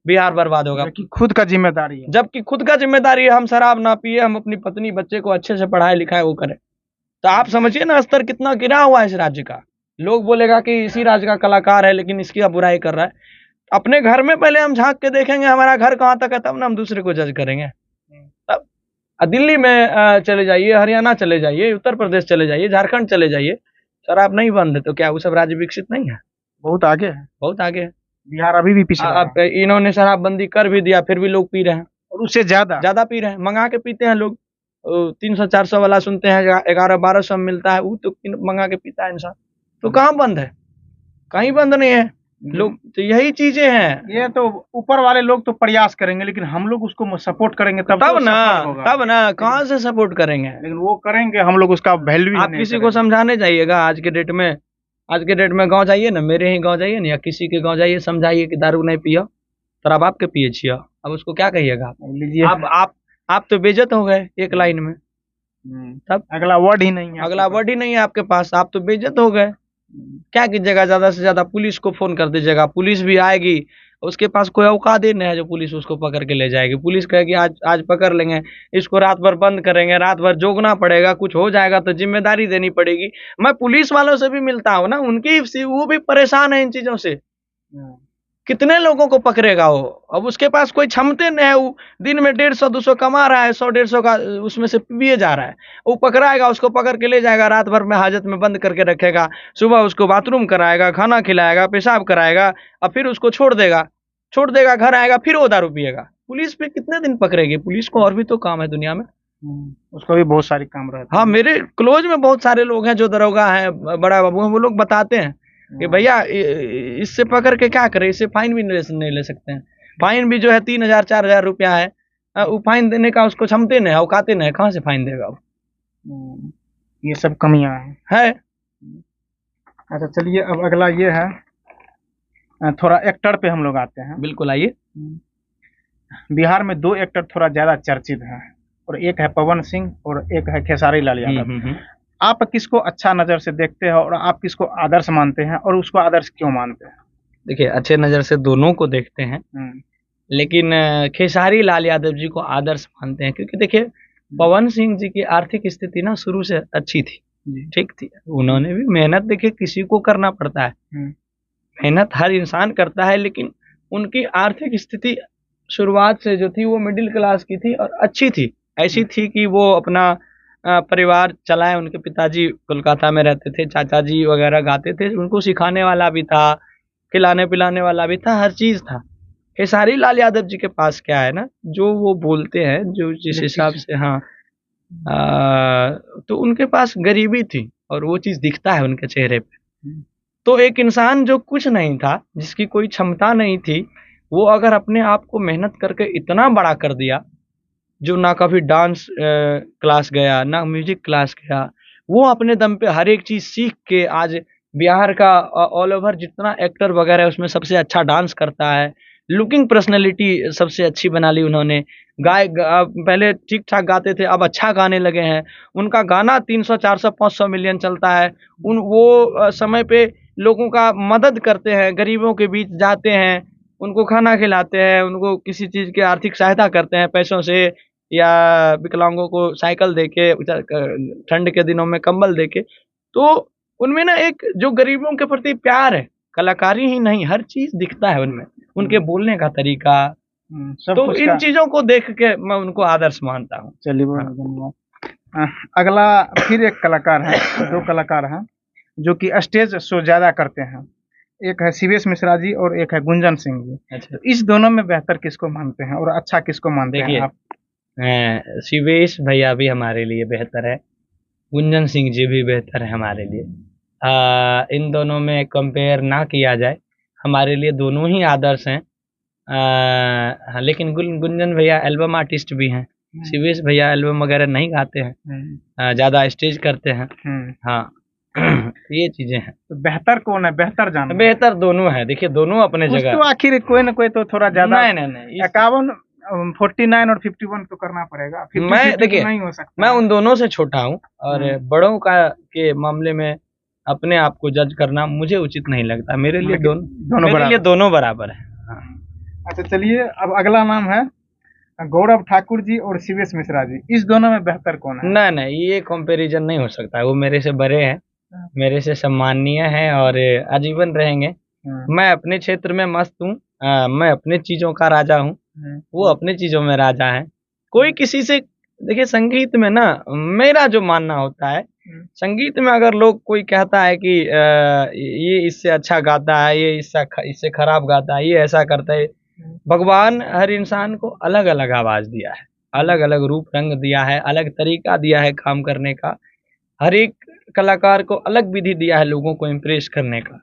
Speaker 2: बिहार बर्बाद होगा।
Speaker 1: खुद का जिम्मेदारी है,
Speaker 2: जबकि खुद का जिम्मेदारी है हम शराब ना पिए, हम अपनी पत्नी बच्चे को अच्छे से पढ़ाए लिखाए वो करें। तो आप समझिए ना स्तर कितना गिरा हुआ है इस राज्य का। लोग बोलेगा कि इसी राज्य का कलाकार है, लेकिन इसकी अब बुराई कर रहा है। अपने घर में पहले हम झांक के देखेंगे हमारा घर कहाँ तक है, तब ना हम दूसरे को जज करेंगे। तब दिल्ली में चले जाइए, हरियाणा चले जाइए, उत्तर प्रदेश चले जाइए, झारखंड चले जाइए, शराब नहीं बंद है तो क्या वो सब राज्य विकसित नहीं है?
Speaker 1: बहुत आगे है,
Speaker 2: बहुत आगे है।
Speaker 1: बिहार अभी भी पिछड़ा है।
Speaker 2: इन्होंने शराबबंदी कर भी दिया, फिर भी लोग पी रहे हैं,
Speaker 1: और उससे ज्यादा
Speaker 2: पी रहे हैं, मंगा के पीते हैं लोग। 300-400 वाला सुनते हैं, 1100-1200 मिलता है, वो तो मंगा के पीता है इंसान। तो कहाँ बंद है? कहीं बंद नहीं है। लोग तो यही चीजें हैं।
Speaker 1: ये तो ऊपर वाले लोग तो प्रयास करेंगे, लेकिन हम लोग उसको सपोर्ट करेंगे तब
Speaker 2: ना कहाँ से सपोर्ट करेंगे?
Speaker 1: लेकिन वो करेंगे, हम लोग उसका वैल्यू।
Speaker 2: आप किसी को समझाने जाइएगा आज के डेट में गाँव जाइए ना, मेरे ही गाँव जाइए ना, या किसी के गाँव जाइए, समझाइए कि दारू नहीं पियो, तो अब आपके पिए छिया, अब उसको क्या कहिएगा? आप तो बेइज्जत हो गए एक लाइन में। तब
Speaker 1: अगला वर्ड ही नहीं है,
Speaker 2: आपके पास, आप तो बेइज्जत हो गए। क्या कीजिएगा? ज्यादा से ज्यादा पुलिस को फोन कर दीजिएगा, पुलिस भी आएगी, उसके पास कोई औकात नहीं है जो पुलिस उसको पकड़ के ले जाएगी। पुलिस कहेगी आज पकड़ लेंगे, इसको रात भर बंद करेंगे, रात भर जोगना पड़ेगा, कुछ हो जाएगा तो जिम्मेदारी देनी पड़ेगी। मैं पुलिस वालों से भी मिलता हूँ ना, वो भी परेशान है इन चीजों से। कितने लोगों को पकड़ेगा वो? अब उसके पास कोई क्षमते नहीं है, वो दिन में 150-200 कमा रहा है, 100-150 का उसमें से पिए जा रहा है। वो पकड़ाएगा, उसको पकड़ के ले जाएगा, रात भर में हाजत में बंद करके रखेगा, सुबह उसको बाथरूम कराएगा, खाना खिलाएगा, पेशाब कराएगा, और फिर उसको छोड़ देगा, घर आएगा, फिर वो दारू पिएगा। पुलिस पे कितने दिन पकड़ेगी? पुलिस को और भी तो काम है दुनिया में,
Speaker 1: उसको भी बहुत सारी काम रहता है।
Speaker 2: हाँ, मेरे क्लोज में बहुत सारे लोग हैं जो दरोगा है, बड़ा बाबू है, वो लोग बताते हैं कि भैया इससे पकड़ के क्या करें, इससे फाइन भी नहीं ले सकते हैं। फाइन भी जो है 3000-4000 रुपया है, वो फाइन देने का उसको क्षमते नहीं, औकाते नहीं, कहाँ से फाइन देगा वो?
Speaker 1: ये सब कमियां है। अच्छा चलिए, अब अगला ये है, थोड़ा एक्टर पे हम लोग आते हैं।
Speaker 2: बिल्कुल, आइए।
Speaker 1: बिहार में 2 एक्टर थोड़ा ज्यादा चर्चित हैं, और एक है पवन सिंह और एक है खेसारी लाल यादव। आप किसको अच्छा नजर से देखते हैं और आप किसको आदर्श मानते हैं, और उसको आदर्श क्यों मानते हैं?
Speaker 2: देखिए, अच्छे नजर से दोनों को देखते हैं, लेकिन खेसारी लाल यादव जी को आदर्श मानते हैं, क्योंकि देखिए पवन सिंह जी की आर्थिक स्थिति ना शुरू से अच्छी थी, ठीक थी। उन्होंने भी मेहनत, देखिए किसी को करना पड़ता है, मेहनत हर इंसान करता है, लेकिन उनकी आर्थिक स्थिति शुरुआत से जो थी वो मिडिल क्लास की थी और अच्छी थी। ऐसी थी कि वो अपना परिवार चलाए। उनके पिताजी कोलकाता में रहते थे, चाचा जी वगैरह गाते थे, उनको सिखाने वाला भी था, खिलाने पिलाने वाला भी था, हर चीज था। खेसारी लाल यादव जी के पास क्या है ना, जो वो बोलते हैं, जो जिस हिसाब से, हाँ, तो उनके पास गरीबी थी और वो चीज दिखता है उनके चेहरे पे। तो एक इंसान जो कुछ नहीं था, जिसकी कोई क्षमता नहीं थी, वो अगर अपने आप को मेहनत करके इतना बड़ा कर दिया, जो ना कभी डांस क्लास गया, ना म्यूजिक क्लास गया, वो अपने दम पे हर एक चीज सीख के आज बिहार का ऑल ओवर जितना एक्टर वगैरह है उसमें सबसे अच्छा डांस करता है। लुकिंग पर्सनैलिटी सबसे अच्छी बना ली उन्होंने। पहले ठीक ठाक गाते थे, अब अच्छा गाने लगे हैं। उनका गाना 300 400 500 मिलियन चलता है। वो समय पे लोगों का मदद करते हैं, गरीबों के बीच जाते हैं, उनको खाना खिलाते हैं, उनको किसी चीज की आर्थिक सहायता करते हैं पैसों से, या विकलांगों को साइकिल देके, ठंड के दिनों में कंबल देके। तो उनमें ना एक जो गरीबों के प्रति प्यार है, कलाकारी ही नहीं हर चीज दिखता है उनमें, उनके बोलने का तरीका।
Speaker 1: सब
Speaker 2: तो
Speaker 1: कुछ
Speaker 2: इन चीजों को देख के मैं उनको आदर्श मानता हूँ।
Speaker 1: चलिए बहुत धन्यवाद। अगला फिर एक कलाकार है, दो कलाकार हैं जो कि स्टेज शो ज्यादा करते हैं। एक है शिवेश मिश्रा जी और एक है गुंजन सिंह जी।
Speaker 2: अच्छा,
Speaker 1: तो इस दोनों में बेहतर किसको मानते हैं और अच्छा किसको मानते हैं आप?
Speaker 2: शिवेश भैया भी हमारे लिए बेहतर है, गुंजन सिंह जी भी बेहतर है हमारे लिए। इन दोनों में कंपेयर ना किया जाए, हमारे लिए दोनों ही आदर्श हैं। हाँ, लेकिन गुंजन भैया एल्बम आर्टिस्ट भी हैं। शिवेश भैया एल्बम वगैरह नहीं गाते हैं, ज़्यादा स्टेज करते हैं। हाँ ये चीजें हैं।
Speaker 1: तो बेहतर कौन है, बेहतर जान?
Speaker 2: बेहतर दोनों है, देखिए दोनों अपने जगह।
Speaker 1: तो आखिर कोई ना कोई तो थोड़ा ज्यादा।
Speaker 2: नहीं
Speaker 1: 51 49 और 51 तो करना पड़ेगा। 50
Speaker 2: मैं
Speaker 1: 50
Speaker 2: देखिए
Speaker 1: तो नहीं हो सकता।
Speaker 2: मैं उन दोनों से छोटा हूँ, और बड़ों का के मामले में अपने आप को जज करना मुझे उचित नहीं लगता। मेरे लिए दोनों बराबर है। हाँ।
Speaker 1: अच्छा चलिए, अब अगला नाम है गौरव ठाकुर जी और शिवेश मिश्रा जी। इस दोनों में बेहतर कौन है?
Speaker 2: नहीं ये कंपैरिजन नहीं हो सकता। वो मेरे से बड़े हैं, मेरे से सम्मानीय हैं और आजीवन रहेंगे। मैं अपने क्षेत्र में मस्त हूँ, मैं अपने चीजों का राजा हूँ, वो अपने चीजों में राजा है। कोई किसी से, देखिए संगीत में ना मेरा जो मानना होता है, संगीत में अगर लोग कोई कहता है कि ये इससे अच्छा गाता है, ये इससे खराब गाता है, ये ऐसा करता है। भगवान हर इंसान को अलग अलग आवाज दिया है, अलग अलग रूप रंग दिया है, अलग तरीका दिया है काम करने का। हर एक कलाकार को अलग विधि दिया है लोगों को इम्प्रेस करने का।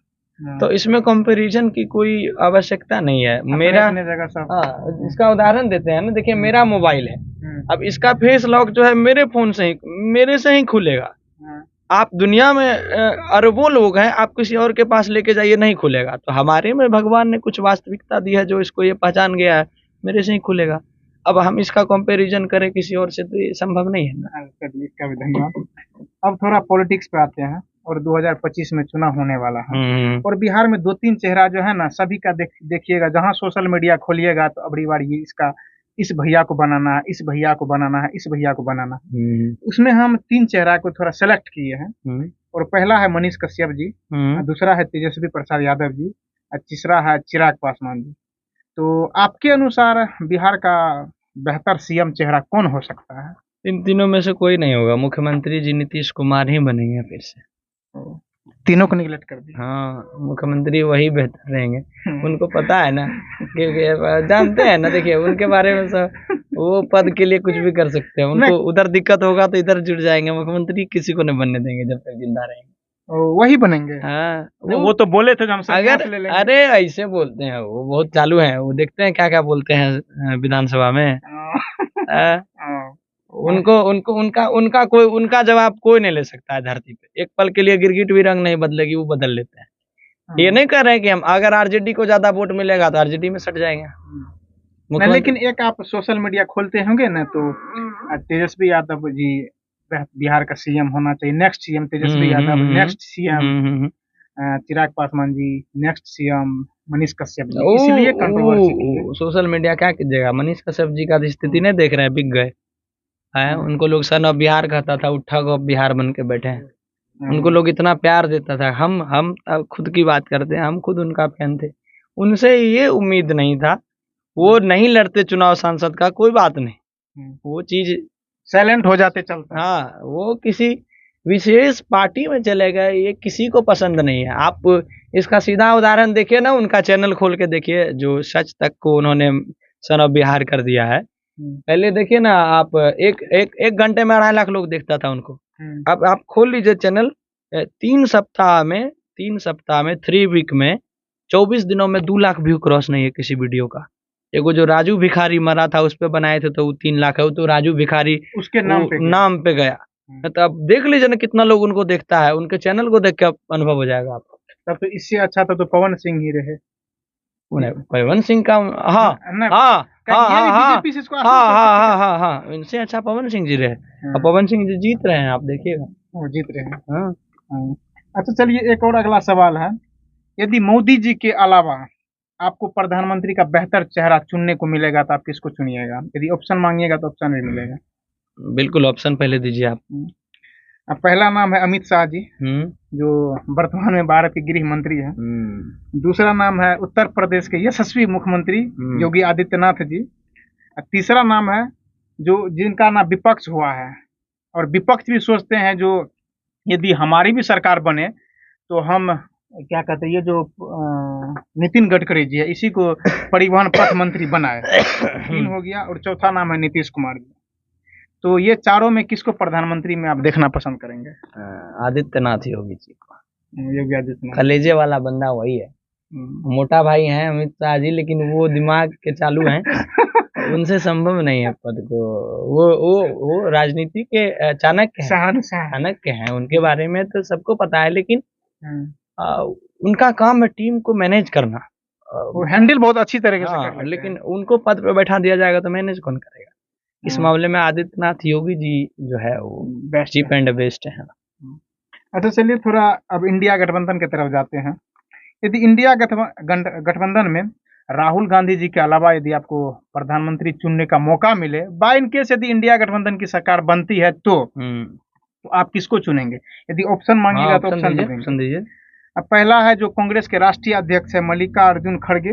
Speaker 2: तो इसमें कंपैरिजन की कोई आवश्यकता नहीं है। मेरा इसका उदाहरण देते हैं ना, देखिए मेरा मोबाइल है, अब इसका फेस लॉक जो है मेरे से ही खुलेगा। आप दुनिया में अरबों लोग हैं, आप किसी और के पास लेके जाइए नहीं खुलेगा। तो हमारे में भगवान ने कुछ वास्तविकता दी है जो इसको ये पहचान गया है, मेरे से ही खुलेगा। अब हम इसका कंपैरिजन करें किसी और से तो ये संभव नहीं है ना।
Speaker 1: इसका भी धन्यवाद। अब थोड़ा पॉलिटिक्स पे आते हैं, और 2025 में चुनाव होने वाला है, और बिहार में 2-3 चेहरा जो है ना सभी का देखिएगा। जहां सोशल मीडिया खोलिएगा तो अबरी बार ये इस भैया को बनाना है, इस भैया को बनाना है, इस भैया को बनाना है। उसमें हम 3 चेहरा को थोड़ा सेलेक्ट किए हैं, और पहला है मनीष कश्यप जी, दूसरा है तेजस्वी प्रसाद यादव जी, और तीसरा है चिराग पासवान जी। तो आपके अनुसार बिहार का बेहतर सीएम चेहरा कौन हो सकता है?
Speaker 2: इन तीनों में से कोई नहीं होगा, मुख्यमंत्री जी नीतीश कुमार ही बनेंगे फिर से।
Speaker 1: तीनों को निगलेक्ट कर दिया।
Speaker 2: हाँ, मुख्यमंत्री वही बेहतर रहेंगे। उनको पता है ना, क्योंकि जानते हैं ना, देखिए उनके बारे में सब, वो पद के लिए कुछ भी कर सकते हैं। उनको उधर दिक्कत होगा तो इधर जुड़ जाएंगे। मुख्यमंत्री किसी को नहीं बनने देंगे जब तक जिंदा रहेंगे।
Speaker 1: वही बनेंगे।
Speaker 2: हाँ,
Speaker 1: वो तो बोले थे हमसे,
Speaker 2: अगर अरे ऐसे बोलते हैं, वो बहुत चालू हैं। वो देखते हैं क्या क्या बोलते हैं विधानसभा में। उनका जवाब कोई नहीं ले सकता है धरती पे। एक पल के लिए गिरगिट भी रंग नहीं बदलेगी, वो बदल लेते हैं। ये नहीं कर रहे हैं कि हम अगर आरजेडी को ज्यादा वोट मिलेगा तो आरजेडी में सट जाएंगे।
Speaker 1: लेकिन एक आप सोशल मीडिया खोलते होंगे ना, तो तेजस्वी यादव जी बिहार का सीएम होना चाहिए, next CM Tejashwi Yadav, next CM Chirag Paswan ji, next CM Manish Kashyap ji. इसलिए कंट्रोवर्सी।
Speaker 2: सोशल मीडिया क्या कीजिएगा, मनीष कश्यप जी का स्थिति नहीं देख रहे हैं, बिक गए हैं। उनको लोग सन ऑफ बिहार कहता था, उठा को बिहार बन के बैठे हैं। उनको लोग इतना प्यार देता था। हम खुद की बात करते हैं, हम खुद उनका फैन थे। उनसे ये उम्मीद नहीं था, वो नहीं लड़ते चुनाव सांसद का, कोई बात नहीं, वो चीज
Speaker 1: साइलेंट हो जाते चलते।
Speaker 2: हाँ, वो किसी विशेष पार्टी में चले गए, ये किसी को पसंद नहीं है। आप इसका सीधा उदाहरण देखिए ना, उनका चैनल खोल के देखिए, जो सच तक को उन्होंने सन ऑफ बिहार कर दिया है। पहले देखिए ना आप, एक घंटे में 2.5 लाख लोग देखता था उनको। अब आप खोल लीजिए चैनल, 3 सप्ताह में 3 वीक में 24 दिनों में 2 लाख व्यू क्रॉस नहीं है किसी वीडियो का। एगो जो राजू भिखारी मरा था उस पे बनाए थे तो वो 3 लाख है, वो तो राजू भिखारी
Speaker 1: उसके नाम पे
Speaker 2: नाम पे गया। तो अब देख लीजिए ना कितना लोग उनको देखता है, उनके चैनल को देख के अनुभव हो जाएगा आपको।
Speaker 1: तब तो इससे अच्छा तो पवन सिंह ही रहे।
Speaker 2: पवन सिंह का हाँ हाँ हाँ हाँ
Speaker 1: बीजेपी से इसको
Speaker 2: हाँ हाँ हाँ हाँ, इनसे अच्छा पवन सिंह जी रहे। और पवन सिंह जी जीत रहे हैं, आप देखिएगा।
Speaker 1: वो जीत रहे हैं।
Speaker 2: हाँ।
Speaker 1: अच्छा चलिए एक और अगला सवाल है, यदि मोदी जी के अलावा आपको प्रधानमंत्री का बेहतर चेहरा चुनने को मिलेगा तो आप किसको चुनिएगा? यदि ऑप्शन मांगिएगा तो ऑप्शन भी मिलेगा।
Speaker 2: बिल्कुल, ऑप्शन पहले दीजिए आप।
Speaker 1: अब पहला नाम है अमित शाह जी, जो वर्तमान में भारत के गृह मंत्री हैं। दूसरा नाम है उत्तर प्रदेश के यशस्वी मुख्यमंत्री योगी आदित्यनाथ जी। तीसरा नाम है जो जिनका ना विपक्ष हुआ है और विपक्ष भी सोचते हैं जो यदि हमारी भी सरकार बने तो हम क्या कहते हैं, ये जो नितिन गडकरी जी है इसी को परिवहन पथ मंत्री बनाए। 3 हो गया। और चौथा नाम है नीतीश कुमार जी। तो ये चारों में किसको प्रधानमंत्री में आप देखना पसंद करेंगे?
Speaker 2: आदित्यनाथ योगी जी को।
Speaker 1: योगी आदित्यनाथ
Speaker 2: कलेजे वाला बंदा वही है। मोटा भाई हैं अमित शाह जी, लेकिन वो दिमाग के चालू हैं। उनसे संभव नहीं है पद को। वो राजनीति के चाणक्य हैं, उनके बारे में तो सबको पता है, लेकिन उनका काम है टीम को मैनेज करना।
Speaker 1: वो हैंडल बहुत अच्छी तरीके से करते हैं।
Speaker 2: लेकिन उनको पद पे बैठा दिया जाएगा तो मैनेज कौन करेगा? इस मामले में आदित्यनाथ योगी जी जो है वो चीप एंड बेस्ट है।
Speaker 1: अच्छा चलिए थोड़ा अब इंडिया गठबंधन की तरफ जाते हैं। यदि इंडिया गठबंधन में राहुल गांधी जी के अलावा यदि आपको प्रधानमंत्री चुनने का मौका मिले, बाय इन केस यदि इंडिया गठबंधन की सरकार बनती है तो आप किसको चुनेंगे? यदि ऑप्शन मांगिएगा तो ऑप्शन दीजिए। अब पहला है जो कांग्रेस के राष्ट्रीय अध्यक्ष है मल्लिकार्जुन खड़गे।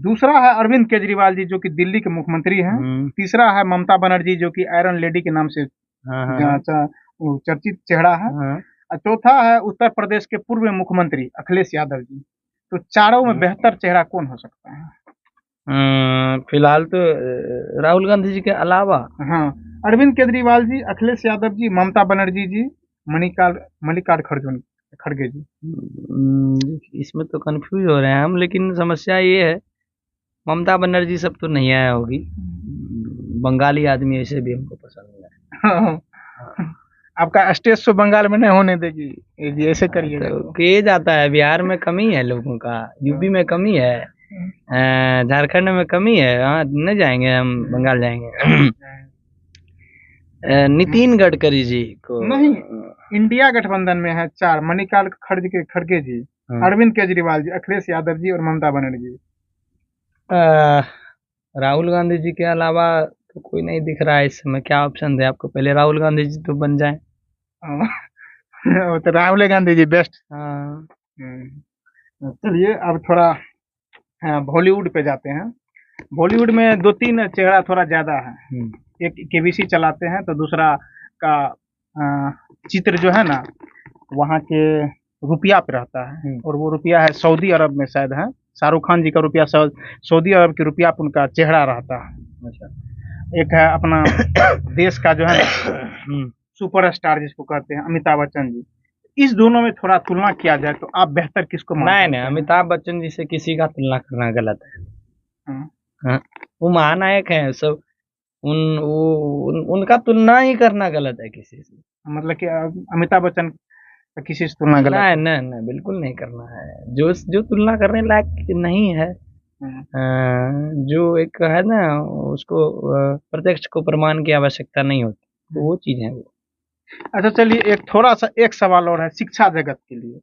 Speaker 1: दूसरा है अरविंद केजरीवाल जी जो कि दिल्ली के मुख्यमंत्री हैं। तीसरा है ममता बनर्जी जो कि आयरन लेडी के नाम से चर्चित चेहरा है। चौथा है उत्तर प्रदेश के पूर्व मुख्यमंत्री अखिलेश यादव जी। तो चारों में बेहतर चेहरा कौन हो सकता है?
Speaker 2: फिलहाल तो राहुल गांधी जी के अलावा
Speaker 1: अरविंद केजरीवाल जी, अखिलेश यादव जी, ममता बनर्जी जी, मल्लिकार्जुन खड़गे जी।
Speaker 2: इसमें तो कंफ्यूज हो रहे हैं हम, लेकिन समस्या ये है ममता बनर्जी सब तो नहीं आया होगी। बंगाली आदमी ऐसे भी हमको पसंद है।
Speaker 1: आपका स्टेज शो बंगाल में नहीं होने देगी, ऐसे करिए
Speaker 2: तो किए जाता है। बिहार में कमी है लोगों का, यूपी में कमी है, झारखंड में कमी है। हाँ नहीं जाएंगे हम, बंगाल जाएंगे। नितिन गडकरी जी को
Speaker 1: नहीं, इंडिया गठबंधन में है 4, मल्लिकार्जुन खड़गे जी, अरविंद केजरीवाल जी, अखिलेश यादव जी और ममता बनर्जी।
Speaker 2: राहुल गांधी जी के अलावा तो कोई नहीं दिख रहा है इस समय। क्या ऑप्शन दे आपको? पहले राहुल गांधी जी तो बन जाए।
Speaker 1: तो राहुल गांधी जी बेस्ट। चलिए अब थोड़ा बॉलीवुड पे जाते हैं। बॉलीवुड में 2-3 चेहरा थोड़ा ज्यादा है। एक केबीसी चलाते हैं, तो दूसरा का चित्र जो है ना वहाँ के रुपया पे रहता है, और वो रुपया है सऊदी अरब में शायद है। शाहरुख खान जी का रुपया सऊदी अरब के रुपया पे उनका चेहरा रहता है। एक है अपना देश का जो है ना सुपरस्टार जिसको कहते हैं अमिताभ बच्चन जी। इस दोनों में थोड़ा तुलना किया जाए तो आप बेहतर किसको मानते हैं?
Speaker 2: नहीं, अमिताभ बच्चन जी से किसी का तुलना करना गलत है। वो महानायक हैं सब, उनका तुलना ही करना गलत है किसी से।
Speaker 1: मतलब कि अमिताभ बच्चन किसी से तुलना गलत है?
Speaker 2: नहीं, बिल्कुल नहीं करना है। जो तुलना करने लायक नहीं है, जो एक है ना उसको प्रत्यक्ष को प्रमाण की आवश्यकता नहीं होती, तो वो चीज है वो।
Speaker 1: अच्छा चलिए एक थोड़ा सा एक सवाल और है शिक्षा जगत के लिए।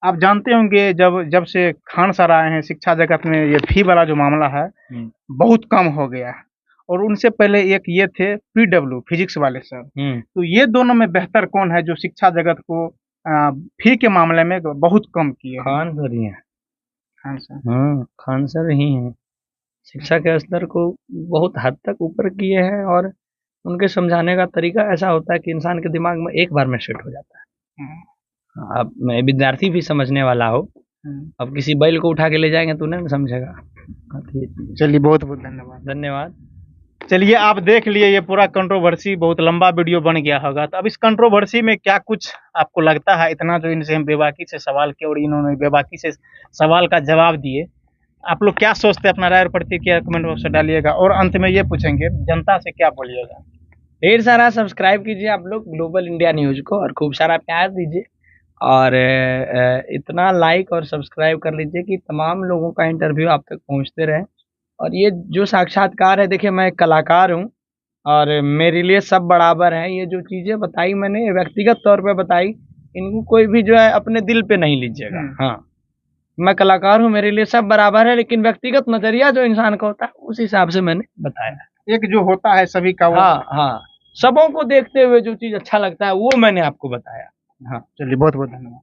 Speaker 1: आप जानते होंगे जब से खान सर आए हैं शिक्षा जगत में ये फी वाला जो मामला है बहुत कम हो गया है। और उनसे पहले एक ये थे PW फिजिक्स वाले सर। तो ये दोनों में बेहतर कौन है जो शिक्षा जगत को फी के मामले में बहुत कम किए?
Speaker 2: खान सर ही हैं।
Speaker 1: खान
Speaker 2: सर ही हैं। शिक्षा के स्तर को बहुत हद तक ऊपर किए हैं, और उनके समझाने का तरीका ऐसा होता है कि इंसान के दिमाग में एक बार में सेट हो जाता है। अब मैं विद्यार्थी भी समझने वाला हो, अब किसी बैल को उठा के ले जाएंगे तो नहीं समझेगा।
Speaker 1: चलिए बहुत बहुत धन्यवाद। चलिए आप देख लिए ये पूरा कंट्रोवर्सी, बहुत लंबा वीडियो बन गया होगा। तो अब इस कंट्रोवर्सी में क्या कुछ आपको लगता है? इतना जो इनसे हम बेबाकी से सवाल किए और इन्होंने बेबाकी से सवाल का जवाब दिए, आप लोग क्या सोचते हैं? अपना राय और प्रतिक्रिया कमेंट बॉक्स में डालिएगा। और अंत में ये पूछेंगे, जनता से क्या बोलिएगा?
Speaker 2: ढेर सारा सब्सक्राइब कीजिए आप लोग ग्लोबल इंडिया न्यूज को, और खूब सारा प्यार दीजिए, और इतना लाइक और सब्सक्राइब कर लीजिए कि तमाम लोगों का इंटरव्यू आप तक पहुंचते रहे। और ये जो साक्षात्कार है, देखिए मैं एक कलाकार हूँ और मेरे लिए सब बराबर हैं। ये जो चीज़ें बताई मैंने व्यक्तिगत तौर पे बताई, इनको कोई भी जो है अपने दिल पे नहीं लीजिएगा। हाँ, मैं कलाकार हूँ, मेरे लिए सब बराबर है, लेकिन व्यक्तिगत नजरिया जो इंसान का होता है उस हिसाब से मैंने बताया।
Speaker 1: एक जो होता है सभी का, वो
Speaker 2: हाँ हाँ, सबों को देखते हुए जो चीज अच्छा लगता है वो मैंने आपको बताया। हाँ,
Speaker 1: चलिए, बहुत बहुत धन्यवाद।